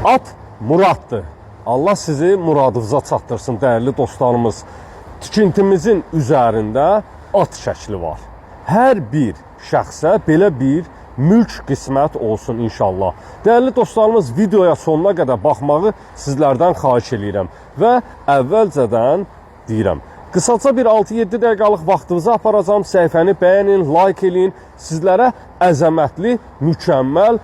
At muraddır. Allah sizi muradınıza çatdırsın dəyərli dostlarımız. Tikintimizin üzərində at şəkli var. Hər bir şəxsə belə bir mülk qismət olsun inşallah. Dəyərli dostlarımız, videoya sonuna qədər baxmağı sizlərdən xahiş edirəm və əvvəlcədən deyirəm. Qısaca bir 6-7 dəqiqəlik vaxtınızı aparacağım. Səhifəni bəyənin, like eləyin. Sizlərə əzəmətli, mükəmməl,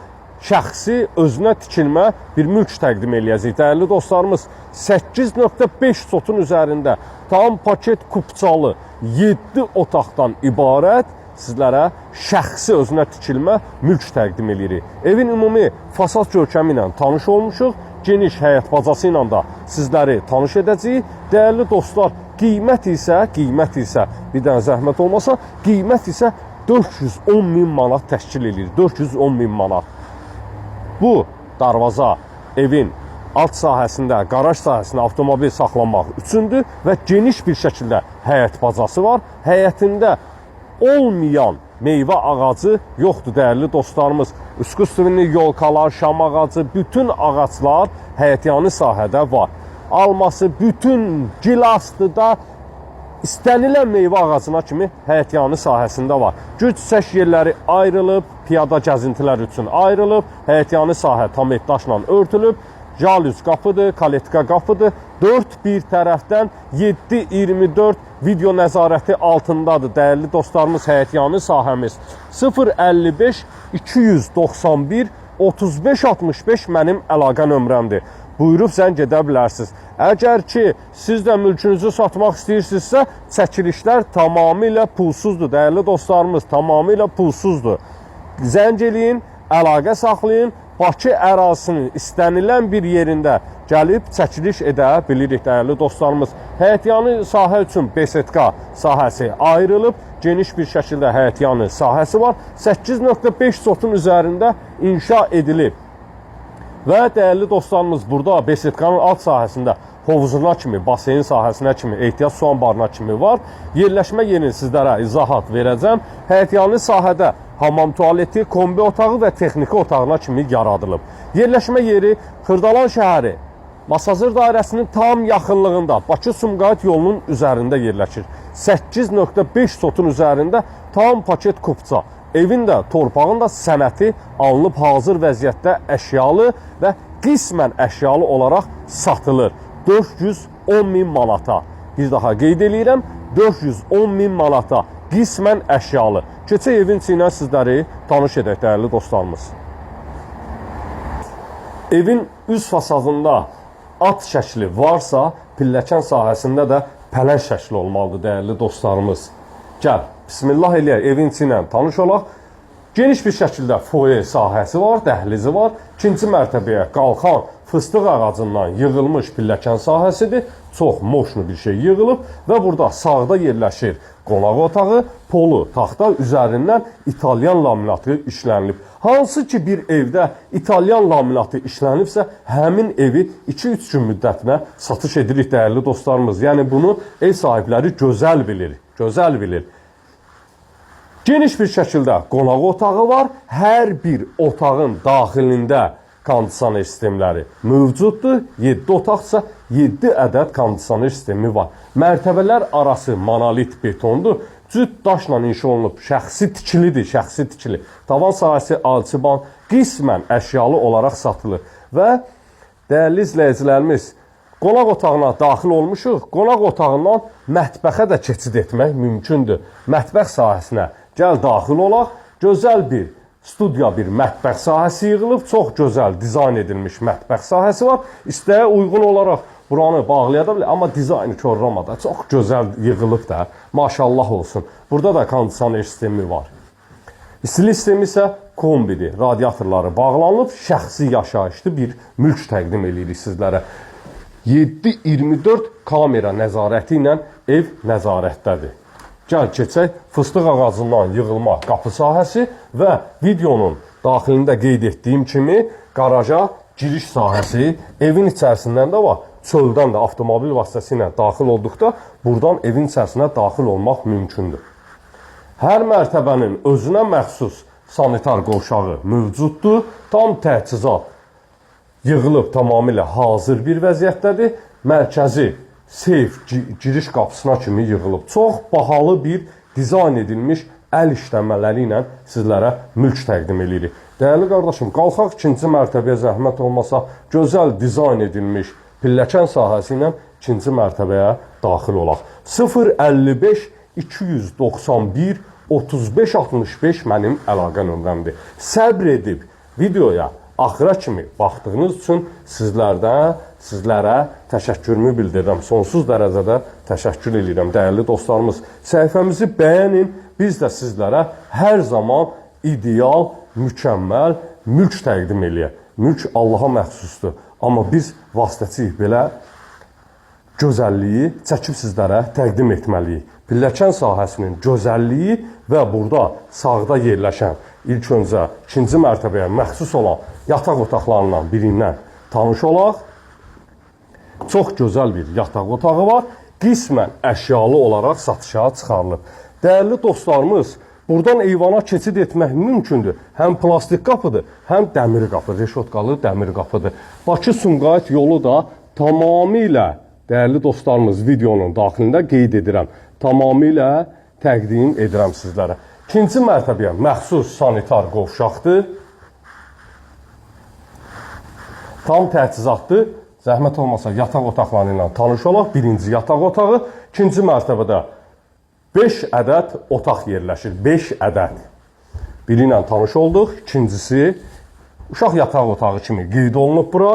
şəxsi, özünə tikilmə bir mülk təqdim eləyəcək. Dəyərli dostlarımız, 8.5 sotun üzərində tam paket kupçalı 7 otaqdan ibarət sizlərə şəxsi, özünə tikilmə mülk təqdim eləyirik. Evin ümumi fasad görkəmi ilə tanış olmuşuq. Geniş həyət bacası ilə də sizləri tanış edəcəyik. Dəyərli dostlar, qiymət isə bir dənə zəhmət olmasa, qiymət isə 410 min manat təşkil edir. 410 min manat. Bu darvaza evin alt sahəsində, qaraj sahəsində avtomobil saxlamaq üçündür və geniş bir şəkildə həyət bacası var. Həyətində olmayan meyvə ağacı yoxdur dəyərli dostlarımız. Üsküstüvinli yolkalar, şam ağacı, bütün ağaclar həyətyanı sahədə var. Alması, bütün gilasdır da istənilən meyvə ağacına kimi həyətyanı sahəsində var. Gül çiçək yerləri ayrılıb, piyada gəzintilər üçün ayrılıb, həyətyanı sahə tam daşla örtülüb, jalüz qapıdır, kaletka qapıdır. 4 bir tərəfdən 7-24 video nəzarəti altındadır. Dəyərli dostlarımız, həyətyanı sahəmiz 055 291 35 65 mənim əlaqə nömrəmdir. Buyurub zəng edə bilərsiniz. Əgər ki, siz də mülkünüzü satmaq istəyirsinizsə, çəkilişlər tamamilə pulsuzdur. Dəyərli dostlarımız, tamamilə pulsuzdur. Zəng eləyin, əlaqə saxlayın. Bakı ərazisinin istənilən bir yerində gəlib çəkiliş edə bilirik dəyərli dostlarımız. Həyətyanı sahə üçün BSTK sahəsi ayrılıb, geniş bir şəkildə həyətyanı sahəsi var. 8.5 sotun üzərində inşa edilib. Və dəyərli dostlarımız, burada BSTK-nın alt sahəsində hovuzuna kimi, baseyin sahəsinə kimi, ehtiyat su anbarına kimi var. Yerləşmə yerini sizlərə izahat verəcəm. Həyətyanı sahədə hamam tualeti, kombi otağı və texniki otağına kimi yaradılıb. Yerləşmə yeri Xırdalan şəhəri, Masazır dairəsinin tam yaxınlığında, Bakı-Sumqayıt yolunun üzərində yerləşir. 8.5 sotun üzərində tam paket kupça. Evin də, torpağın da sənəti alınıb hazır vəziyyətdə əşyalı və qismən əşyalı olaraq satılır. 410 min manata. Bir daha qeyd edirəm, 410 min manata qismən əşyalı. Keçək evin içindən sizləri tanış edək dəyərli dostlarımız. Evin üst fasadında at şəkli varsa, pilləkən sahəsində də pələng şəkli olmalıdır dəyərli dostlarımız. Gəl, bismillah eləyək, evin içi ilə tanış olaq. Geniş bir şəkildə foye sahəsi var, dəhlizi var. İkinci mərtəbəyə qalxan fıstıq ağacından yığılmış pilləkən sahəsidir. Çox moşnu bir şey yığılıb və burada sağda yerləşir qonaq otağı, polu taxta üzərindən İtalyan laminatı işlənilib. Hansı ki bir evdə İtalyan laminatı işlənibsə, həmin evi 2-3 gün müddətinə satış edirik dəyərli dostlarımız. Yəni bunu ev sahibləri gözəl bilir. Geniş bir şəkildə qonaq otağı var. Hər bir otağın daxilində kondisioner sistemləri mövcuddur. 7 otaqsa 7 ədəd kondisioner sistemi var. Mərtəbələr arası monolit betondur. Cüt daşla inşa olunub. Şəxsi tikili. Tavan sahəsi alçıban, qismən əşyalı olaraq satılır. Və dəyərli izləyicilərimiz, qonaq otağına daxil olmuşuq. Qonaq otağından mətbəxə də keçid etmək mümkündür. Mətbəx sahəsinə gəl daxil olaq. Gözəl bir studiya bir mətbəx sahəsi yığılıb. Çox gözəl dizayn edilmiş mətbəx sahəsi var. İstəyə uyğun olaraq buranı bağlaya da bilər. Amma dizaynı korlamada çox gözəl yığılıb da. Maşallah olsun. Burada da kondisioner sistemi var. İstilik sistemi isə kombidir. Radiatorları bağlanıb. Şəxsi yaşayışlı bir mülk təqdim edirik sizlərə. 7-24 kamera nəzarəti ilə ev nəzarətdədir. Gəl keçək, fıstıq ağacından yığılma qapı sahəsi və videonun daxilində qeyd etdiyim kimi qaraja giriş sahəsi evin içərisindən də var. Çöldən də avtomobil vasitəsilə daxil olduqda buradan evin içərisinə daxil olmaq mümkündür. Hər mərtəbənin özünə məxsus sanitar qovşağı mövcuddur. Tam təchizat yığılıb tamamilə hazır bir vəziyyətdədir. Mərkəzi seyf giriş qapısına kimi yığılıb. Çox bahalı bir dizayn edilmiş əl işləmələri ilə sizlərə mülk təqdim edirik. Dəyərli qardaşım, qalxaq ikinci mərtəbəyə zəhmət olmasa, gözəl dizayn edilmiş pilləkən sahəsi ilə ikinci mərtəbəyə daxil olaq. 055 291 35 65 mənim əlaqə nömrəmdir. Səbr edib videoya axıra kimi baxdığınız üçün sizlərə təşəkkürümü bildirirəm. Sonsuz dərəcədə təşəkkür edirəm, dəyərli dostlarımız. Səhifəmizi bəyənin, biz də sizlərə hər zaman ideal, mükəmməl mülk təqdim eləyək. Mülk Allaha məxsusdur. Amma biz vasitəçiyik belə gözəlliyi çəkib sizlərə təqdim etməliyik. Pilləkən sahəsinin gözəlliyi və burada sağda yerləşən ilk öncə ikinci mərtəbəyə məxsus olan yataq otaqlarından birindən tanış olaq. Çox gözəl bir yataq otağı var. Qismən əşyalı olaraq satışa çıxarılıb. Dəyərli dostlarımız, buradan eyvana keçid etmək mümkündür. Həm plastik qapıdır, həm dəmir qapı, reşotkalı dəmir qapıdır. Bakı-Sumqayıt yolu da tamamilə, dəyərli dostlarımız, videonun daxilində qeyd edirəm, tamamilə təqdim edirəm sizlərə. İkinci mərtəbəyə məxsus sanitar qovşaqdır. Tam təchizatdır. Zəhmət olmasa yataq otaqları ilə tanış olaq. Birinci yataq otağı, ikinci mərtəbədə 5 ədəd otaq yerləşir. 5 ədəd. Biri ilə tanış olduq. İkincisi, uşaq yataq otağı kimi qeyd olunub bura.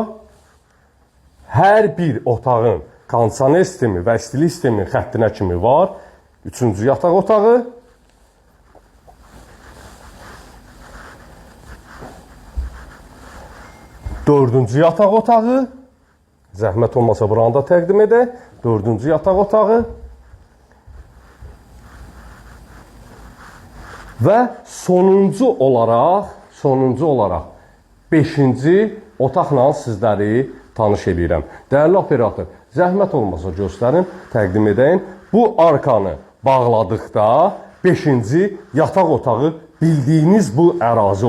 Hər bir otağın kondisioner sistemi və istilik sisteminin xəttinə kimi var. Üçüncü yataq otağı. Dördüncü yataq otağı. Zəhmət olmasa buranı da təqdim edək. Dördüncü yataq otağı. Və sonuncu olaraq 5-ci otaqla sizləri tanış edirəm. Dəyərli operator, zəhmət olmasa göstərin, təqdim edəyin. Bu arkanı bağladıqda 5-ci yataq otağı bildiyiniz bu ərazi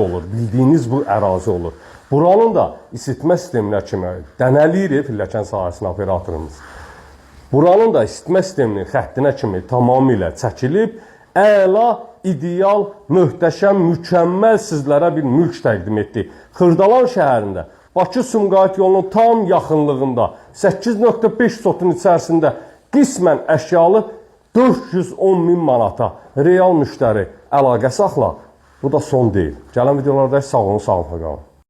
olur. Buranın da isitmə sisteminə kimi dənəliyir pilləkən sahəsinin operatorumuz. Buranın da isitmə sisteminin xəttinə kimi tamamilə çəkilib, əla, ideal, möhtəşəm, mükəmməl sizlərə bir mülk təqdim etdik. Xırdalan şəhərində, Bakı-Sumqayıt yolunun tam yaxınlığında, 8.5 sotun içərisində qismən əşyalı 410.000 manata real müştəri əlaqə saxla. Bu da son deyil. Gələn videolarda sağ olun, sağlıqla qalın.